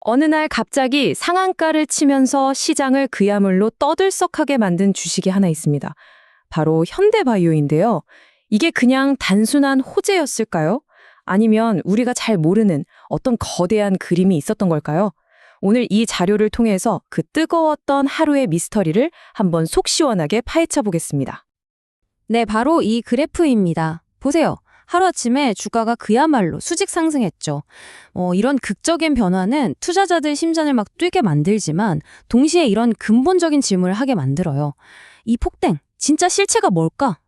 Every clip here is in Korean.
어느 날 갑자기 상한가를 치면서 시장을 그야말로 떠들썩하게 만든 주식이 하나 있습니다. 바로 현대바이오인데요. 이게 그냥 단순한 호재였을까요? 아니면 우리가 잘 모르는 어떤 거대한 그림이 있었던 걸까요? 오늘 이 자료를 통해서 그 뜨거웠던 하루의 미스터리를 한번 속 시원하게 파헤쳐 보겠습니다. 네, 바로 이 그래프입니다. 보세요. 하루아침에 주가가 그야말로 수직 상승했죠. 이런 극적인 변화는 투자자들 심장을 막 뛰게 만들지만 동시에 이런 근본적인 질문을 하게 만들어요. 이 폭등, 진짜 실체가 뭘까?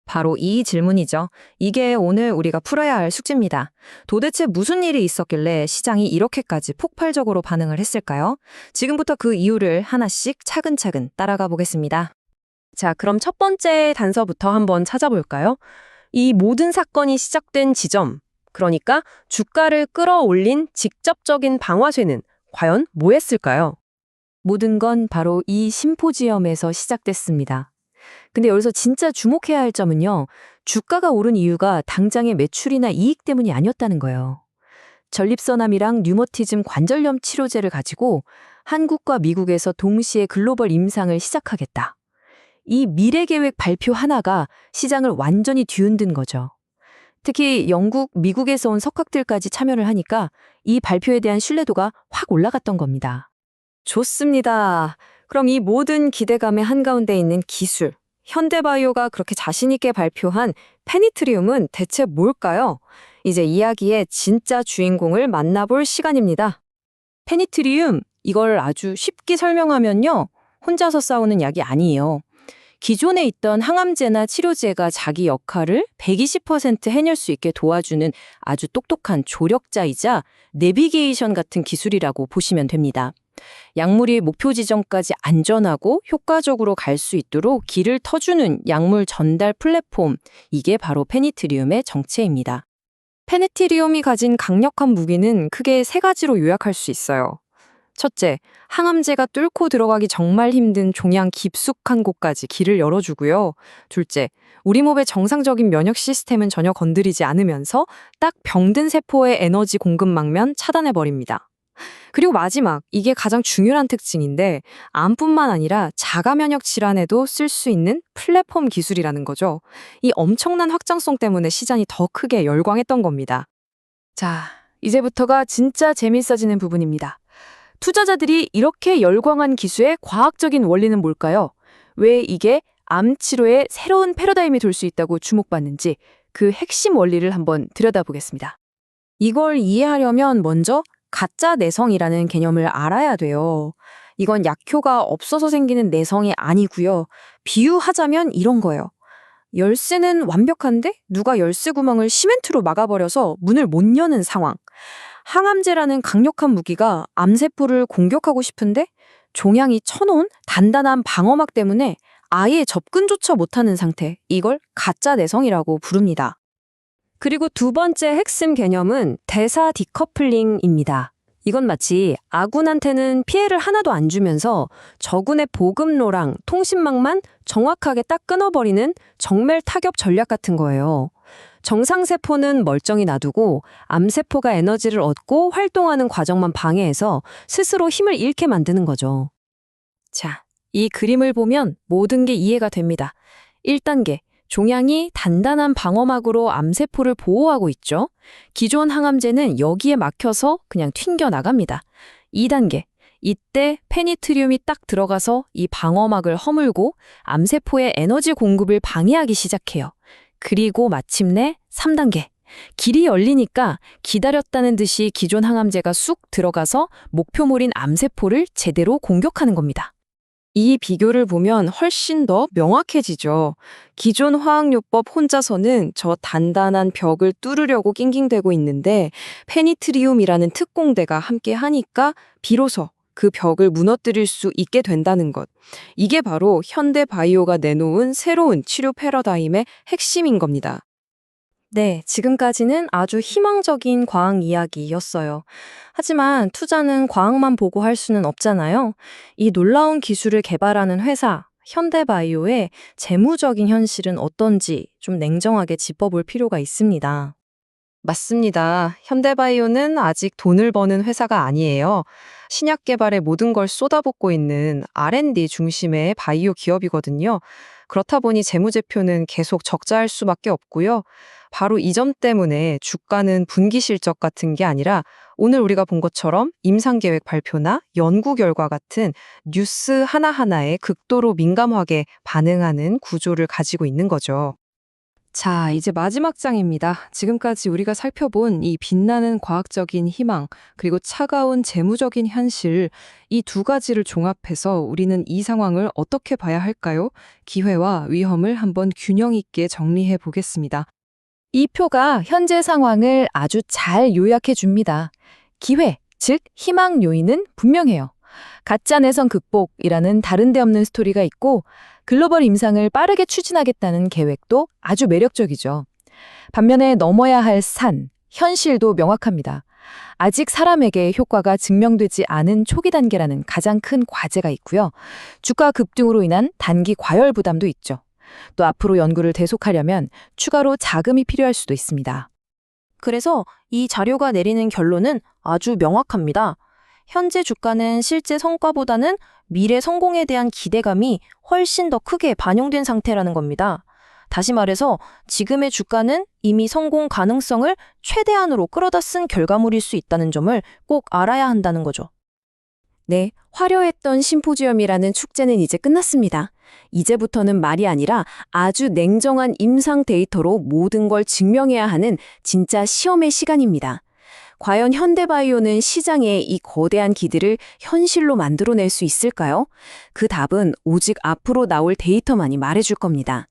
바로 이 질문이죠. 이게 오늘 우리가 풀어야 할 숙제입니다. 도대체 무슨 일이 있었길래 시장이 이렇게까지 폭발적으로 반응을 했을까요? 지금부터 그 이유를 하나씩 차근차근 따라가 보겠습니다. 자, 그럼 첫 번째 단서부터 한번 찾아볼까요? 이 모든 사건이 시작된 지점, 그러니까 주가를 끌어올린 직접적인 방아쇠는 과연 뭐였을까요? 모든 건 바로 이 심포지엄에서 시작됐습니다. 근데 여기서 진짜 주목해야 할 점은요, 주가가 오른 이유가 당장의 매출이나 이익 때문이 아니었다는 거예요. 전립선암이랑 류머티즘 관절염 치료제를 가지고 한국과 미국에서 동시에 글로벌 임상을 시작하겠다. 이 미래 계획 발표 하나가 시장을 완전히 뒤흔든 거죠. 특히 영국, 미국에서 온 석학들까지 참여를 하니까 이 발표에 대한 신뢰도가 확 올라갔던 겁니다. 좋습니다. 그럼 이 모든 기대감의 한가운데 있는 기술, 현대바이오가 그렇게 자신 있게 발표한 페니트리움은 대체 뭘까요? 이제 이야기의 진짜 주인공을 만나볼 시간입니다. 페니트리움, 이걸 아주 쉽게 설명하면요, 혼자서 싸우는 약이 아니에요. 기존에 있던 항암제나 치료제가 자기 역할을 120% 해낼 수 있게 도와주는 아주 똑똑한 조력자이자 내비게이션 같은 기술이라고 보시면 됩니다. 약물이 목표 지점까지 안전하고 효과적으로 갈 수 있도록 길을 터주는 약물 전달 플랫폼, 이게 바로 페니트리움의 정체입니다. 페니트리움이 가진 강력한 무기는 크게 세 가지로 요약할 수 있어요. 첫째, 항암제가 뚫고 들어가기 정말 힘든 종양 깊숙한 곳까지 길을 열어주고요. 둘째, 우리 몸의 정상적인 면역 시스템은 전혀 건드리지 않으면서 딱 병든 세포의 에너지 공급망면 차단해버립니다. 그리고 마지막, 이게 가장 중요한 특징인데 암뿐만 아니라 자가 면역 질환에도 쓸 수 있는 플랫폼 기술이라는 거죠. 이 엄청난 확장성 때문에 시장이 더 크게 열광했던 겁니다. 자, 이제부터가 진짜 재밌어지는 부분입니다. 투자자들이 이렇게 열광한 기술의 과학적인 원리는 뭘까요? 왜 이게 암 치료의 새로운 패러다임이 될 수 있다고 주목받는지 그 핵심 원리를 한번 들여다보겠습니다. 이걸 이해하려면 먼저 가짜 내성이라는 개념을 알아야 돼요. 이건 약효가 없어서 생기는 내성이 아니고요. 비유하자면 이런 거예요. 열쇠는 완벽한데 누가 열쇠 구멍을 시멘트로 막아버려서 문을 못 여는 상황. 항암제라는 강력한 무기가 암세포를 공격하고 싶은데 종양이 쳐놓은 단단한 방어막 때문에 아예 접근조차 못하는 상태. 이걸 가짜 내성이라고 부릅니다. 그리고 두 번째 핵심 개념은 대사 디커플링입니다. 이건 마치 아군한테는 피해를 하나도 안 주면서 적군의 보급로랑 통신망만 정확하게 딱 끊어버리는 정밀 타격 전략 같은 거예요. 정상세포는 멀쩡히 놔두고 암세포가 에너지를 얻고 활동하는 과정만 방해해서 스스로 힘을 잃게 만드는 거죠. 자, 이 그림을 보면 모든 게 이해가 됩니다. 1단계, 종양이 단단한 방어막으로 암세포를 보호하고 있죠. 기존 항암제는 여기에 막혀서 그냥 튕겨나갑니다. 2단계, 이때 페니트리움이 딱 들어가서 이 방어막을 허물고 암세포의 에너지 공급을 방해하기 시작해요. 그리고 마침내 3단계. 길이 열리니까 기다렸다는 듯이 기존 항암제가 쑥 들어가서 목표물인 암세포를 제대로 공격하는 겁니다. 이 비교를 보면 훨씬 더 명확해지죠. 기존 화학요법 혼자서는 저 단단한 벽을 뚫으려고 낑낑대고 있는데 페니트리움이라는 특공대가 함께 하니까 비로소 그 벽을 무너뜨릴 수 있게 된다는 것. 이게 바로 현대바이오가 내놓은 새로운 치료 패러다임의 핵심인 겁니다. 네, 지금까지는 아주 희망적인 과학 이야기였어요. 하지만 투자는 과학만 보고 할 수는 없잖아요. 이 놀라운 기술을 개발하는 회사, 현대바이오의 재무적인 현실은 어떤지 좀 냉정하게 짚어볼 필요가 있습니다. 맞습니다. 현대바이오는 아직 돈을 버는 회사가 아니에요. 신약 개발에 모든 걸 쏟아붓고 있는 R&D 중심의 바이오 기업이거든요. 그렇다 보니 재무제표는 계속 적자할 수밖에 없고요. 바로 이 점 때문에 주가는 분기 실적 같은 게 아니라 오늘 우리가 본 것처럼 임상계획 발표나 연구 결과 같은 뉴스 하나하나에 극도로 민감하게 반응하는 구조를 가지고 있는 거죠. 자, 이제 마지막 장입니다. 지금까지 우리가 살펴본 이 빛나는 과학적인 희망, 그리고 차가운 재무적인 현실, 이 두 가지를 종합해서 우리는 이 상황을 어떻게 봐야 할까요? 기회와 위험을 한번 균형 있게 정리해 보겠습니다. 이 표가 현재 상황을 아주 잘 요약해 줍니다. 기회, 즉 희망 요인은 분명해요. 가짜 내성 극복이라는 다른 데 없는 스토리가 있고 글로벌 임상을 빠르게 추진하겠다는 계획도 아주 매력적이죠. 반면에 넘어야 할 산, 현실도 명확합니다. 아직 사람에게 효과가 증명되지 않은 초기 단계라는 가장 큰 과제가 있고요. 주가 급등으로 인한 단기 과열 부담도 있죠. 또 앞으로 연구를 계속하려면 추가로 자금이 필요할 수도 있습니다. 그래서 이 자료가 내리는 결론은 아주 명확합니다. 현재 주가는 실제 성과보다는 미래 성공에 대한 기대감이 훨씬 더 크게 반영된 상태라는 겁니다. 다시 말해서 지금의 주가는 이미 성공 가능성을 최대한으로 끌어다 쓴 결과물일 수 있다는 점을 꼭 알아야 한다는 거죠. 네, 화려했던 심포지엄이라는 축제는 이제 끝났습니다. 이제부터는 말이 아니라 아주 냉정한 임상 데이터로 모든 걸 증명해야 하는 진짜 시험의 시간입니다. 과연 현대바이오는 시장의 이 거대한 기대를 현실로 만들어낼 수 있을까요? 그 답은 오직 앞으로 나올 데이터만이 말해줄 겁니다.